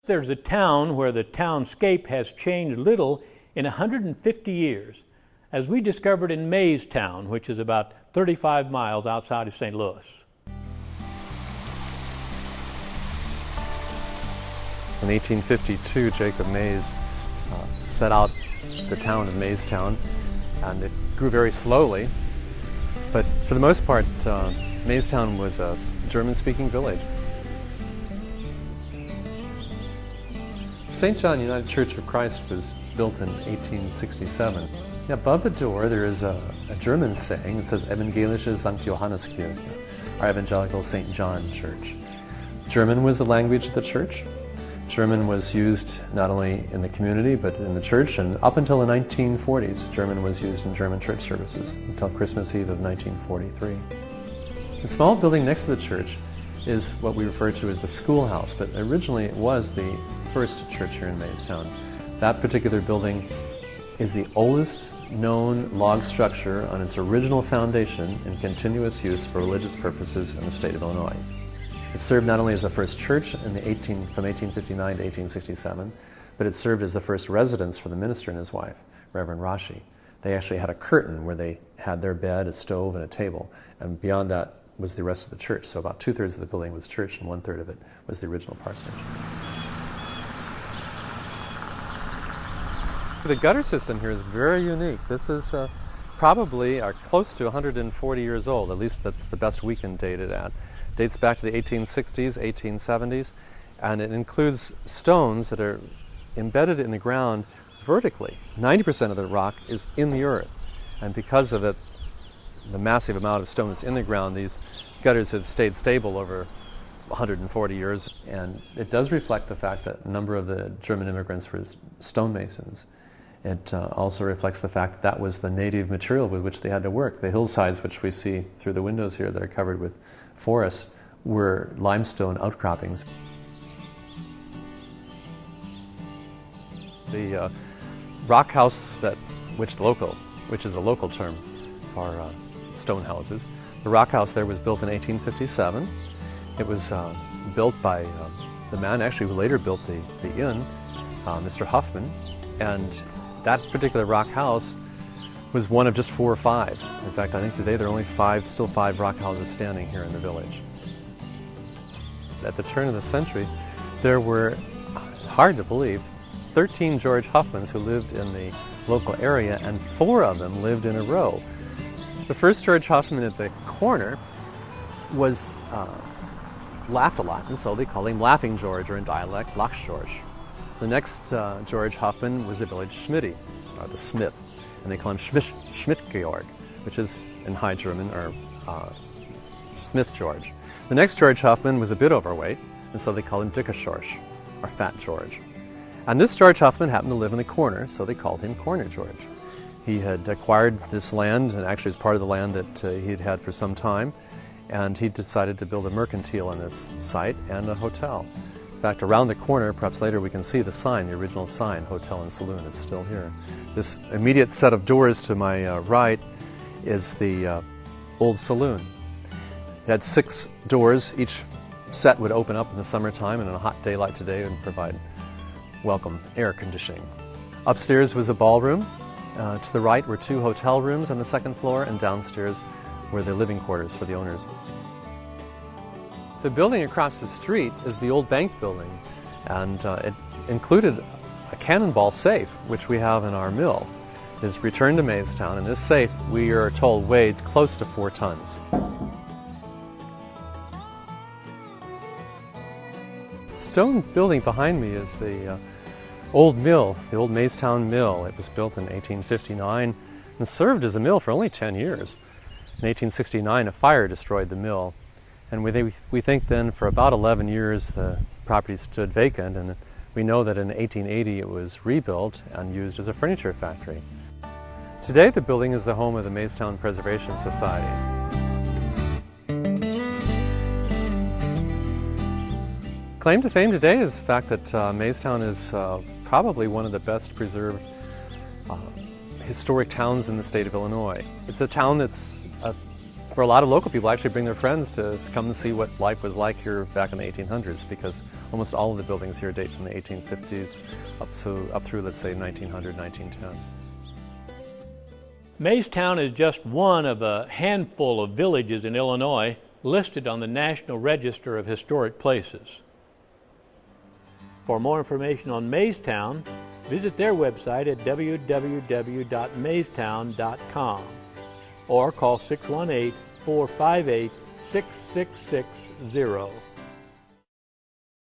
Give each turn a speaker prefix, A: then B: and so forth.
A: There's a town where the townscape has changed little in 150 years, as we discovered in Maystown, which is about 35 miles outside of St. Louis.
B: In 1852, Jacob Mays set out the town of Maystown, and it grew very slowly, but for the most part, Maystown was a German-speaking village. St. John United Church of Christ was built in 1867. Above the door there is a German saying. It says Evangelische St. Johanneskirche, our Evangelical St. John Church. German was the language of the church. German was used not only in the community but in the church, and up until the 1940s German was used in German church services until Christmas Eve of 1943. The small building next to the church is what we refer to as the schoolhouse, but originally it was the first church here in Maystown. That particular building is the oldest known log structure on its original foundation in continuous use for religious purposes in the state of Illinois. It served not only as the first church from 1859 to 1867, but it served as the first residence for the minister and his wife, Reverend Rashi. They actually had a curtain where they had their bed, a stove, and a table, and beyond that was the rest of the church. So about 2/3 of the building was church and 1/3 of it was the original parsonage. The gutter system here is very unique. This is probably close to 140 years old, at least that's the best we can date it at. Dates back to the 1860s, 1870s, and it includes stones that are embedded in the ground vertically. 90% of the rock is in the earth, and because of it, the massive amount of stone that's in the ground, these gutters have stayed stable over 140 years, and it does reflect the fact that a number of the German immigrants were stonemasons. It also reflects the fact that that was the native material with which they had to work. The hillsides, which we see through the windows here that are covered with forest, were limestone outcroppings. The rock house, which is the local term for stone houses, the rock house there was built in 1857. It was built by the man actually who later built the inn, Mr. Huffman, and that particular rock house was one of just 4 or 5. In fact, I think today there are only still five rock houses standing here in the village. At the turn of the century, there were, hard to believe, 13 George Huffmans who lived in the local area, and 4 of them lived in a row. The first George Huffman at the corner was laughed a lot, and so they called him Laughing George, or in dialect, Lach George. The next George Huffman was the village Schmidty, or the smith, and they call him Schmidt-Georg, which is in High German, or Smith George. The next George Huffman was a bit overweight, and so they called him Dicke Schorsch, or Fat George. And this George Huffman happened to live in the corner, so they called him Corner George. He had acquired this land, and actually it's part of the land that he had had for some time, and he decided to build a mercantile on this site and a hotel. In fact, around the corner, perhaps later we can see the sign, the original sign, Hotel and Saloon, is still here. This immediate set of doors to my right is the old saloon. It had 6 doors. Each set would open up in the summertime, and on a hot day like today would provide welcome air conditioning. Upstairs was a ballroom. To the right were 2 hotel rooms on the 2nd floor, and downstairs were the living quarters for the owners. The building across the street is the old bank building, and it included a cannonball safe, which we have in our mill. It is returned to Maystown, and this safe, we are told, weighed close to 4 tons. The stone building behind me is the old mill, the old Maystown Mill. It was built in 1859 and served as a mill for only 10 years. In 1869, a fire destroyed the mill. And we think then for about 11 years the property stood vacant, and we know that in 1880 it was rebuilt and used as a furniture factory. Today the building is the home of the Maystown Preservation Society. Claim to fame today is the fact that Maystown is probably one of the best preserved historic towns in the state of Illinois. It's a town that's where a lot of local people actually bring their friends to come and see what life was like here back in the 1800s, because almost all of the buildings here date from the 1850s up through, let's say, 1900, 1910.
A: Maystown is just one of a handful of villages in Illinois listed on the National Register of Historic Places. For more information on Maystown, visit their website at www.maystown.com or call 618-458-6660.